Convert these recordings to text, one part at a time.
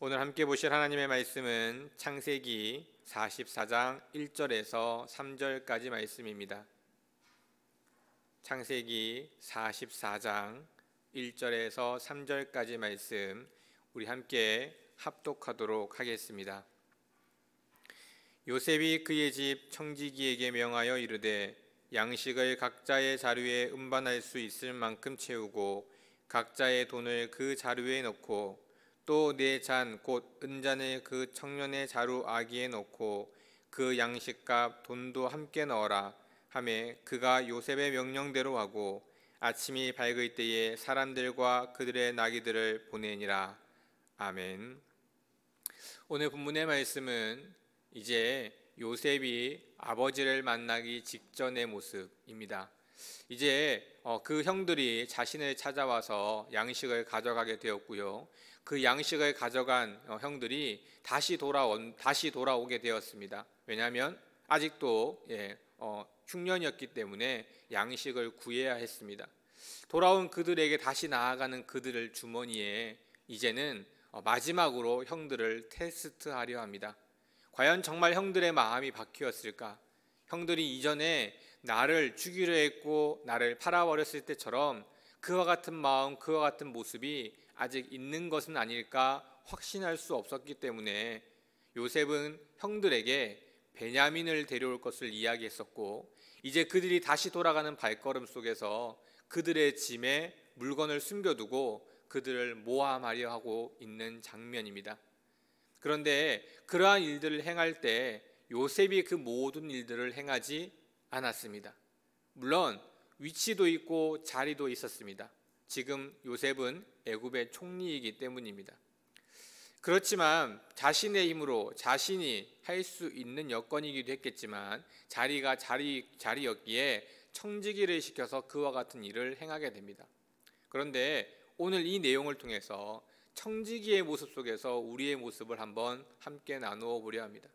오늘 함께 보실 하나님의 말씀은 창세기 44장 1절에서 3절까지 말씀입니다. 창세기 44장 1절에서 3절까지 말씀 우리 함께 합독하도록 하겠습니다. 요셉이 그의 집 청지기에게 명하여 이르되 양식을 각자의 자루에 음반할 수 있을 만큼 채우고 각자의 돈을 그 자루에 넣고 또 네 잔 곧 은잔을 그 청년의 자루 아기에 넣고 그 양식값 돈도 함께 넣어라 하매 그가 요셉의 명령대로 하고 아침이 밝을 때에 사람들과 그들의 나귀들을 보내니라. 아멘. 오늘 본문의 말씀은 이제 요셉이 아버지를 만나기 직전의 모습입니다. 이제 그 형들이 자신을 찾아와서 양식을 가져가게 되었고요. 그 양식을 가져간 형들이 다시 돌아오게 되었습니다. 왜냐하면 아직도 흉년이었기 때문에 양식을 구해야 했습니다. 돌아온 그들에게 다시 나아가는 그들을 주머니에 이제는 마지막으로 형들을 테스트하려 합니다. 과연 정말 형들의 마음이 바뀌었을까? 형들이 이전에 나를 죽이려 했고 나를 팔아버렸을 때처럼 그와 같은 마음, 그와 같은 모습이 아직 있는 것은 아닐까 확신할 수 없었기 때문에 요셉은 형들에게 베냐민을 데려올 것을 이야기했었고, 이제 그들이 다시 돌아가는 발걸음 속에서 그들의 짐에 물건을 숨겨두고 그들을 모함하려 하고 있는 장면입니다. 그런데 그러한 일들을 행할 때 요셉이 그 모든 일들을 행하지 않았습니다. 물론 위치도 있고 자리도 있었습니다. 지금 요셉은 애굽의 총리이기 때문입니다. 그렇지만 자신의 힘으로 자신이 할 수 있는 여건이기도 했겠지만 자리가 자리였기에 청지기를 시켜서 그와 같은 일을 행하게 됩니다. 그런데 오늘 이 내용을 통해서 청지기의 모습 속에서 우리의 모습을 한번 함께 나누어 보려 합니다.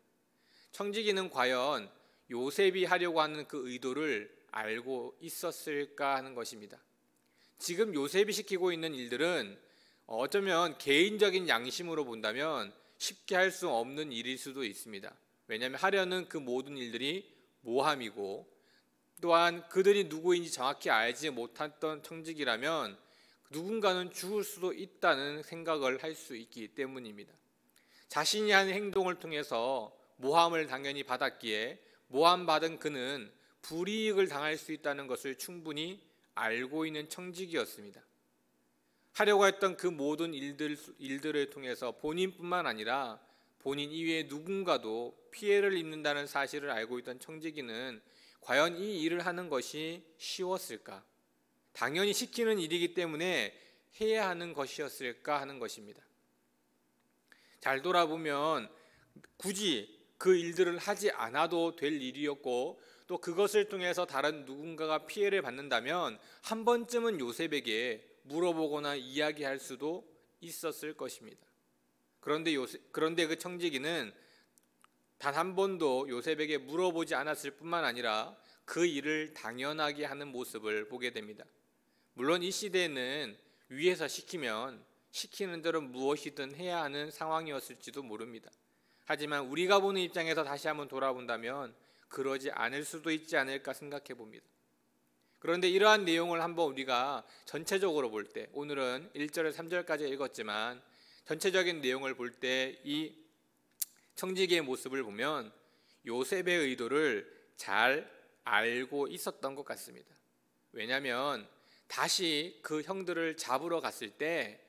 청지기는 과연 요셉이 하려고 하는 그 의도를 알고 있었을까 하는 것입니다. 지금 요셉이 시키고 있는 일들은 어쩌면 개인적인 양심으로 본다면 쉽게 할 수 없는 일일 수도 있습니다. 왜냐하면 하려는 그 모든 일들이 모함이고, 또한 그들이 누구인지 정확히 알지 못했던 청지기라면 누군가는 죽을 수도 있다는 생각을 할 수 있기 때문입니다. 자신이 한 행동을 통해서 모함을 당연히 받았기에 모함받은 그는 불이익을 당할 수 있다는 것을 충분히 알고 있는 청지기였습니다. 하려고 했던 그 모든 일들을 통해서 본인뿐만 아니라 본인 이외에 누군가도 피해를 입는다는 사실을 알고 있던 청지기는 과연 이 일을 하는 것이 쉬웠을까? 당연히 시키는 일이기 때문에 해야 하는 것이었을까 하는 것입니다. 잘 돌아보면 굳이 그 일들을 하지 않아도 될 일이었고, 또 그것을 통해서 다른 누군가가 피해를 받는다면 한 번쯤은 요셉에게 물어보거나 이야기할 수도 있었을 것입니다. 그런데 그 청지기는 단 한 번도 요셉에게 물어보지 않았을 뿐만 아니라 그 일을 당연하게 하는 모습을 보게 됩니다. 물론 이 시대에는 위에서 시키면 시키는 대로 무엇이든 해야 하는 상황이었을지도 모릅니다. 하지만 우리가 보는 입장에서 다시 한번 돌아본다면 그러지 않을 수도 있지 않을까 생각해 봅니다. 그런데 이러한 내용을 한번 우리가 전체적으로 볼 때, 오늘은 1절에서 3절까지 읽었지만 전체적인 내용을 볼 때 이 청지기의 모습을 보면 요셉의 의도를 잘 알고 있었던 것 같습니다. 왜냐하면 다시 그 형들을 잡으러 갔을 때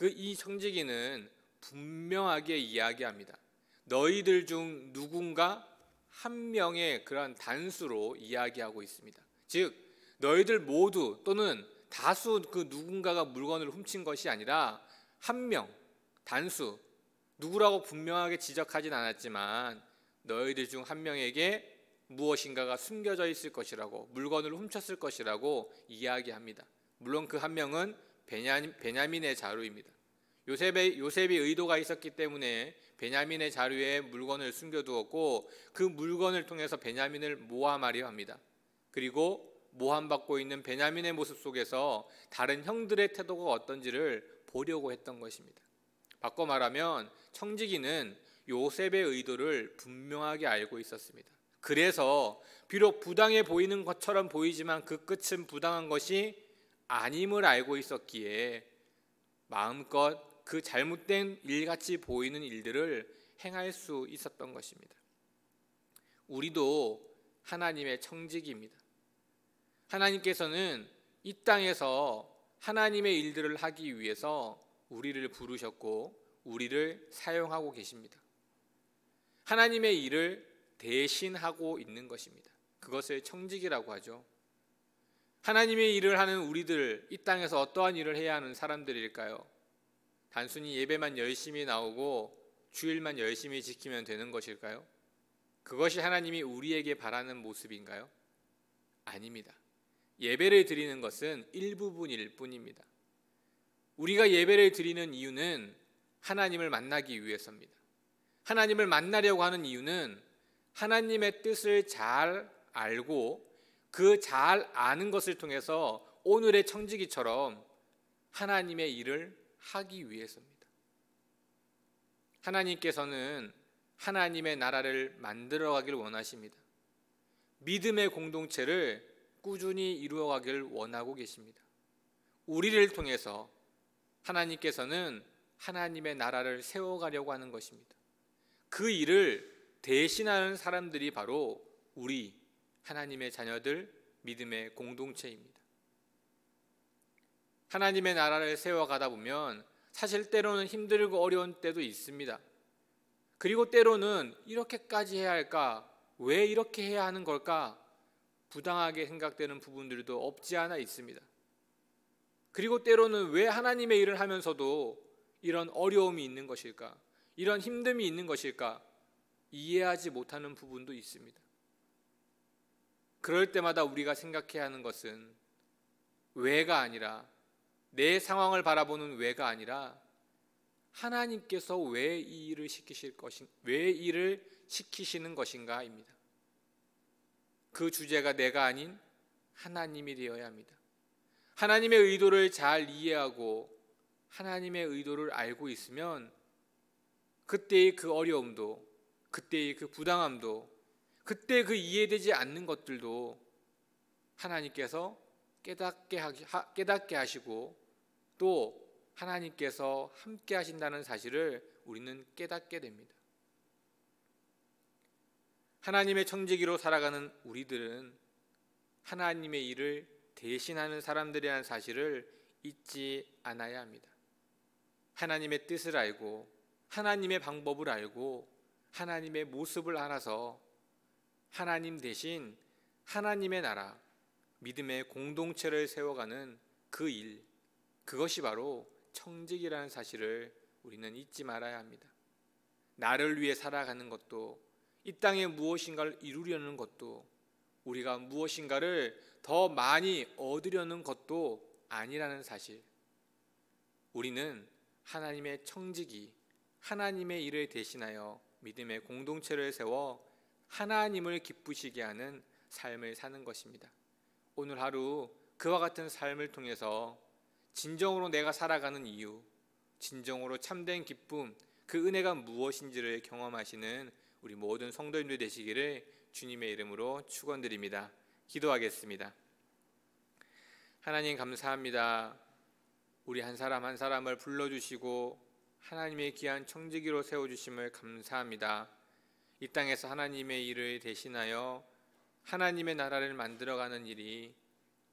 이 청지기는 분명하게 이야기합니다. 너희들 중 누군가 한 명의 그런 단수로 이야기하고 있습니다. 즉 너희들 모두 또는 다수 그 누군가가 물건을 훔친 것이 아니라 한 명, 단수, 누구라고 분명하게 지적하진 않았지만 너희들 중 한 명에게 무엇인가가 숨겨져 있을 것이라고, 물건을 훔쳤을 것이라고 이야기합니다. 물론 그 한 명은 베냐민의 자루입니다. 요셉이 의도가 있었기 때문에 베냐민의 자루에 물건을 숨겨두었고 그 물건을 통해서 베냐민을 모함하려 합니다. 그리고 모함받고 있는 베냐민의 모습 속에서 다른 형들의 태도가 어떤지를 보려고 했던 것입니다. 바꿔 말하면 청지기는 요셉의 의도를 분명하게 알고 있었습니다. 그래서 비록 부당해 보이는 것처럼 보이지만 그 끝은 부당한 것이 아님을 알고 있었기에 마음껏 그 잘못된 일같이 보이는 일들을 행할 수 있었던 것입니다. 우리도 하나님의 청지기입니다. 하나님께서는 이 땅에서 하나님의 일들을 하기 위해서 우리를 부르셨고 우리를 사용하고 계십니다. 하나님의 일을 대신하고 있는 것입니다. 그것을 청지기라고 하죠. 하나님의 일을 하는 우리들, 이 땅에서 어떠한 일을 해야 하는 사람들일까요? 단순히 예배만 열심히 나오고 주일만 열심히 지키면 되는 것일까요? 그것이 하나님이 우리에게 바라는 모습인가요? 아닙니다. 예배를 드리는 것은 일부분일 뿐입니다. 우리가 예배를 드리는 이유는 하나님을 만나기 위해서입니다. 하나님을 만나려고 하는 이유는 하나님의 뜻을 잘 알고 그 잘 아는 것을 통해서 오늘의 청지기처럼 하나님의 일을 하기 위해서입니다. 하나님께서는 하나님의 나라를 만들어가길 원하십니다. 믿음의 공동체를 꾸준히 이루어가길 원하고 계십니다. 우리를 통해서 하나님께서는 하나님의 나라를 세워가려고 하는 것입니다. 그 일을 대신하는 사람들이 바로 우리 하나님의 자녀들, 믿음의 공동체입니다. 하나님의 나라를 세워가다 보면 사실 때로는 힘들고 어려운 때도 있습니다. 그리고 때로는 이렇게까지 해야 할까? 왜 이렇게 해야 하는 걸까? 부당하게 생각되는 부분들도 없지 않아 있습니다. 그리고 때로는 왜 하나님의 일을 하면서도 이런 어려움이 있는 것일까? 이런 힘듦이 있는 것일까? 이해하지 못하는 부분도 있습니다. 그럴 때마다 우리가 생각해야 하는 것은 왜가 아니라, 내 상황을 바라보는 왜가 아니라 하나님께서 왜 이 일을 왜 일을 시키시는 것인가입니다. 그 주제가 내가 아닌 하나님이 되어야 합니다. 하나님의 의도를 잘 이해하고 하나님의 의도를 알고 있으면 그때의 그 어려움도, 그때의 그 부당함도, 그때 그 이해되지 않는 것들도 하나님께서 깨닫게 하시고 또 하나님께서 함께 하신다는 사실을 우리는 깨닫게 됩니다. 하나님의 청지기로 살아가는 우리들은 하나님의 일을 대신하는 사람들이라는 사실을 잊지 않아야 합니다. 하나님의 뜻을 알고 하나님의 방법을 알고 하나님의 모습을 알아서 하나님 대신 하나님의 나라, 믿음의 공동체를 세워가는 그 일, 그것이 바로 청지기라는 사실을 우리는 잊지 말아야 합니다. 나를 위해 살아가는 것도, 이 땅에 무엇인가를 이루려는 것도, 우리가 무엇인가를 더 많이 얻으려는 것도 아니라는 사실, 우리는 하나님의 청지기, 하나님의 일을 대신하여 믿음의 공동체를 세워 하나님을 기쁘시게 하는 삶을 사는 것입니다. 오늘 하루 그와 같은 삶을 통해서 진정으로 내가 살아가는 이유, 진정으로 참된 기쁨, 그 은혜가 무엇인지를 경험하시는 우리 모든 성도님들 되시기를 주님의 이름으로 축원드립니다. 기도하겠습니다. 하나님 감사합니다. 우리 한 사람 한 사람을 불러주시고 하나님의 귀한 청지기로 세워주심을 감사합니다. 이 땅에서 하나님의 일을 대신하여 하나님의 나라를 만들어가는 일이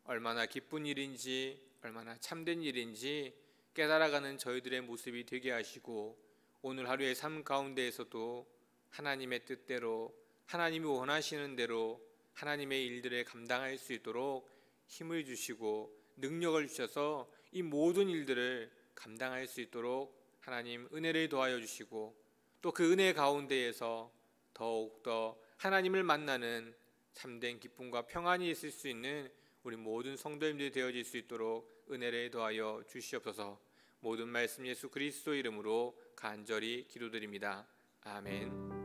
얼마나 기쁜 일인지, 얼마나 참된 일인지 깨달아가는 저희들의 모습이 되게 하시고, 오늘 하루의 삶 가운데에서도 하나님의 뜻대로, 하나님이 원하시는 대로 하나님의 일들을 감당할 수 있도록 힘을 주시고 능력을 주셔서 이 모든 일들을 감당할 수 있도록 하나님 은혜를 더하여 주시고, 또 그 은혜 가운데에서 더욱더 하나님을 만나는 참된 기쁨과 평안이 있을 수 있는 우리 모든 성도님들이 되어질 수 있도록 은혜를 더하여 주시옵소서. 모든 말씀 예수 그리스도 이름으로 간절히 기도드립니다. 아멘.